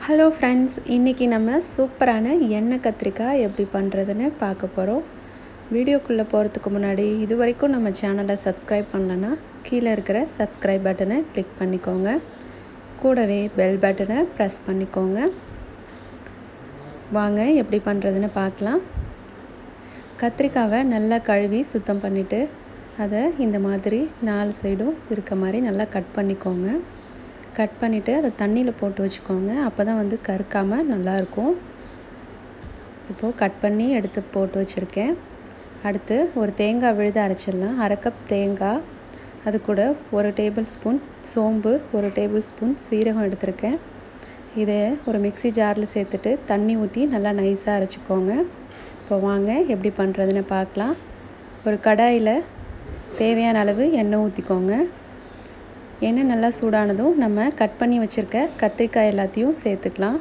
Hello friends, இன்றைக்கி நம்ம சூப்பரான எண்ணெய் கத்திரிக்காய் எப்படி பண்ணுறதுன்னு பார்க்க போகிறோம். வீடியோக்குள்ளே போகிறதுக்கு முன்னாடி இது வரைக்கும் நம்ம சேனலை சப்ஸ்கிரைப் பண்ணலன்னா கீழே இருக்கிற சப்ஸ்கிரைப் பட்டனை கிளிக் பண்ணிக்கோங்க. கூடவே பெல் பட்டனை ப்ரெஸ் பண்ணிக்கோங்க. வாங்க எப்படி பண்ணுறதுன்னு பார்க்கலாம். கத்திரிக்காவை நல்லா கழுவி சுத்தம் பண்ணிவிட்டு அதை இந்த மாதிரி 4 சைடும் இருக்க மாதிரி நல்லா கட் பண்ணிக்கோங்க. கட் பண்ணிவிட்டு அதை தண்ணியில் போட்டு வச்சுக்கோங்க. அப்போ தான் வந்து கருக்காமல் நல்லாயிருக்கும். இப்போது கட் பண்ணி எடுத்து போட்டு வச்சுருக்கேன். அடுத்து ஒரு தேங்காய் விழுது அரைச்சிடலாம். 1/2 கப் தேங்காய், அது கூட 1 டேபிள் ஸ்பூன் சோம்பு, 1 டேபிள் ஸ்பூன் சீரகம் எடுத்திருக்கேன். இதை ஒரு மிக்ஸி ஜாரில் சேர்த்துட்டு தண்ணி ஊற்றி நல்லா நைஸாக அரைச்சிக்கோங்க. இப்போ வாங்க எப்படி பண்ணுறதுன்னு பார்க்கலாம். ஒரு கடாயில் தேவையான அளவு எண்ணெய் ஊற்றிக்கோங்க. எண்ணெய் நல்லா சூடானதும் நம்ம கட் பண்ணி வச்சுருக்க கத்திரிக்காய் எல்லாத்தையும் சேர்த்துக்கலாம்.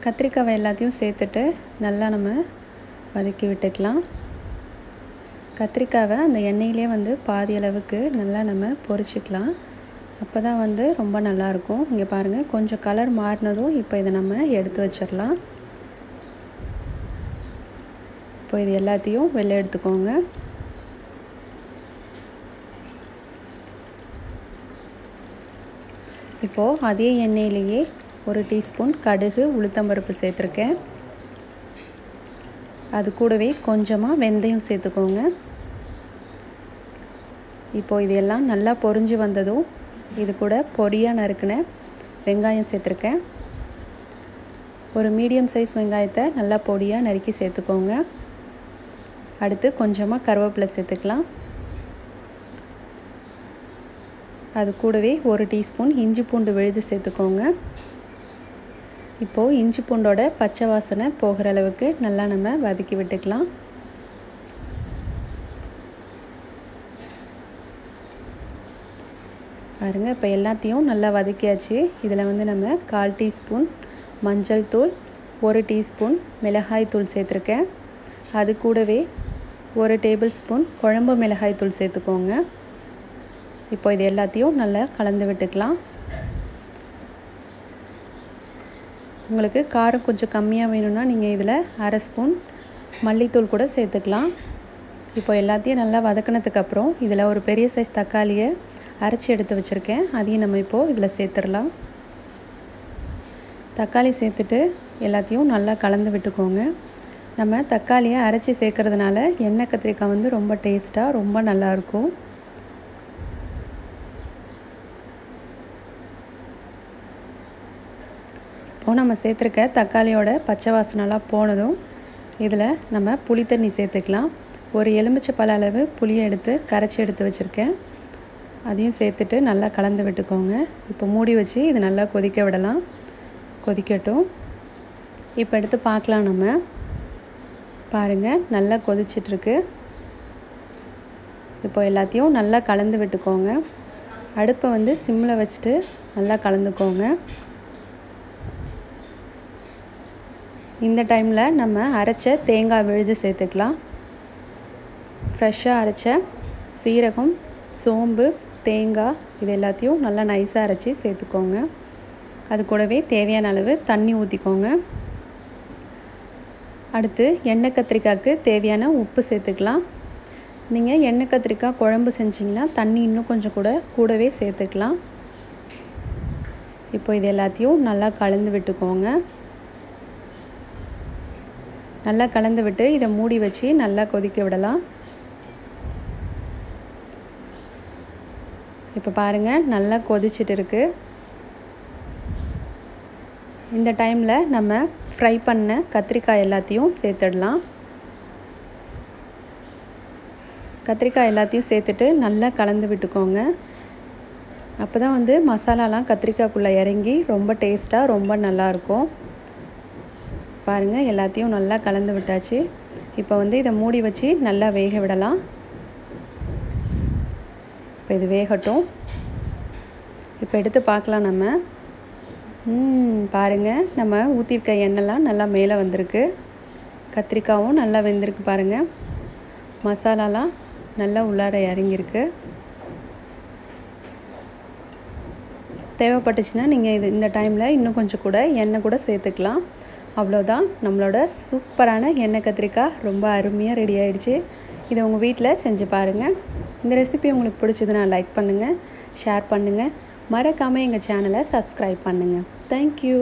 கத்திரிக்காய் எல்லாத்தையும் சேர்த்துட்டு நல்லா நம்ம வதக்கி விட்டுக்கலாம். கத்திரிக்காவை அந்த எண்ணெயிலே வந்து பாதி அளவுக்கு நல்லா நம்ம பொரிச்சிக்கலாம். அப்போ தான் வந்து ரொம்ப நல்லாயிருக்கும். இங்கே பாருங்கள், கொஞ்சம் கலர் மாறினதும் இப்போ இதை நம்ம எடுத்து வச்சிடலாம். இப்போ இது எல்லாத்தையும் வெளில எடுத்துக்கோங்க. இப்போது அதே எண்ணெயிலேயே 1 டீஸ்பூன் கடுகு, உளுத்தம்பருப்பு சேர்த்துருக்கேன். அது கூடவே கொஞ்சமாக வெந்தயம் சேர்த்துக்கோங்க. இப்போது இதெல்லாம் நல்லா பொரிஞ்சு வந்ததும் இது கூட பொடியாக நறுக்கின வெங்காயம் சேர்த்துருக்கேன். ஒரு மீடியம் சைஸ் வெங்காயத்தை நல்லா பொடியாக நறுக்கி சேர்த்துக்கோங்க. அடுத்து கொஞ்சமாக கருவேப்பிலை சேர்த்துக்கலாம். அது கூடவே 1 டீஸ்பூன் இஞ்சி பூண்டு விழுது சேர்த்துக்கோங்க. இப்போது இஞ்சி பூண்டோட பச்சை வாசனை போகிற அளவுக்கு நல்லா நம்ம வதக்கி விட்டுக்கலாம். பாருங்கள், இப்போ எல்லாத்தையும் நல்லா வதக்கியாச்சு. இதில் வந்து நம்ம 1/4 டீஸ்பூன் மஞ்சள் தூள், 1 டீஸ்பூன் மிளகாய் தூள் சேர்த்துருக்கேன். அது கூடவே 1 டேபிள் ஸ்பூன் குழம்பு மிளகாய் தூள் சேர்த்துக்கோங்க. இப்போ இது எல்லாத்தையும் நல்லா கலந்து விட்டுக்கலாம். உங்களுக்கு காரம் கொஞ்சம் கம்மியாக வேணும்னா நீங்கள் இதில் 1/2 ஸ்பூன் மல்லித்தூள் கூட சேர்த்துக்கலாம். இப்போ எல்லாத்தையும் நல்லா வதக்கினதுக்கப்புறம் இதில் ஒரு பெரிய சைஸ் தக்காளியை அரைச்சி எடுத்து வச்சுருக்கேன். அதையும் நம்ம இப்போது இதில் சேர்த்துடலாம். தக்காளி சேர்த்துட்டு எல்லாத்தையும் நல்லா கலந்து விட்டுக்கோங்க. நம்ம தக்காளியை அரைச்சி சேர்க்கறதுனால எண்ணெய் கத்திரிக்காய் வந்து ரொம்ப டேஸ்ட்டாக ரொம்ப நல்லாயிருக்கும். இப்போது நம்ம சேர்த்துருக்க தக்காளியோட பச்சை வாசனைலாம் போனதும் இதில் நம்ம புளி தண்ணி சேர்த்துக்கலாம். ஒரு எலுமிச்சை பழ அளவு புளியை எடுத்து கரைச்சி எடுத்து வச்சுருக்கேன். அதையும் சேர்த்துட்டு நல்லா கலந்து விட்டுக்கோங்க. இப்போ மூடி வச்சு இது நல்லா கொதிக்க விடலாம். கொதிக்கட்டும். இப்போ எடுத்து பார்க்கலாம். நம்ம பாருங்கள், நல்லா கொதிச்சிட்ருக்கு. இப்போ எல்லாத்தையும் நல்லா கலந்து விட்டுக்கோங்க. அடுப்பை வந்து சிம்மில் வச்சுட்டு நல்லா கலந்துக்கோங்க. இந்த டைமில் நம்ம அரைச்ச தேங்காய் விழுது சேர்த்துக்கலாம். ஃப்ரெஷ்ஷாக அரைச்ச சீரகம், சோம்பு, தேங்காய் இது எல்லாத்தையும் நல்லா நைஸாக அரைச்சி சேர்த்துக்கோங்க. அது கூடவே தேவையான அளவு தண்ணி ஊற்றிக்கோங்க. அடுத்து எண்ணெய் கத்திரிக்காய்க்கு தேவையான உப்பு சேர்த்துக்கலாம். நீங்கள் எண்ணெய் கத்திரிக்காய் குழம்பு செஞ்சிங்கன்னா தண்ணி இன்னும் கொஞ்சம் கூடவே சேர்த்துக்கலாம். இப்போ இது எல்லாத்தையும் நல்லா கலந்து விட்டுக்கோங்க. நல்லா கலந்து விட்டு இதை மூடி வச்சு நல்லா கொதிக்க விடலாம். இப்போ பாருங்கள், நல்லா கொதிச்சிட்டு இருக்குது. இந்த டைமில் நம்ம ஃப்ரை பண்ண கத்திரிக்காய் எல்லாத்தையும் சேர்த்துடலாம். கத்திரிக்காய் எல்லாத்தையும் சேர்த்துட்டு நல்லா கலந்து விட்டுக்கோங்க. அப்போ தான் வந்து மசாலாலாம் கத்திரிக்காய்க்குள்ளே இறங்கி ரொம்ப டேஸ்ட்டாக ரொம்ப நல்லாயிருக்கும். பாருங்கள், எல்லாத்தையும் நல்லா கலந்து விட்டாச்சு. இப்போ வந்து இதை மூடி வச்சு நல்லா வேக விடலாம். இப்போ இது வேகட்டும். இப்போ எடுத்து பார்க்கலாம். நம்ம பாருங்கள், நம்ம ஊற்றிருக்க எண்ணெய்லாம் நல்லா மேலே வந்திருக்கு. கத்திரிக்காயும் நல்லா வெந்திருக்கு. பாருங்கள், மசாலாலாம் நல்லா உள்ளார இறங்கியிருக்கு. தேவைப்பட்டுச்சுன்னா நீங்கள் இந்த டைமில் இன்னும் கொஞ்சம் கூட எண்ணெய் கூட சேர்த்துக்கலாம். அவ்வளோதான், நம்மளோட சூப்பரான எண்ணெய் கத்திரிக்காய் ரொம்ப அருமையாக ரெடி ஆகிடுச்சு. இதை உங்கள் வீட்டில் செஞ்சு பாருங்கள். இந்த ரெசிபி உங்களுக்கு பிடிச்சதுன்னா லைக் பண்ணுங்கள், ஷேர் பண்ணுங்கள், மறக்காமல் எங்கள் சேனலை சப்ஸ்கிரைப் பண்ணுங்கள். தேங்க்யூ.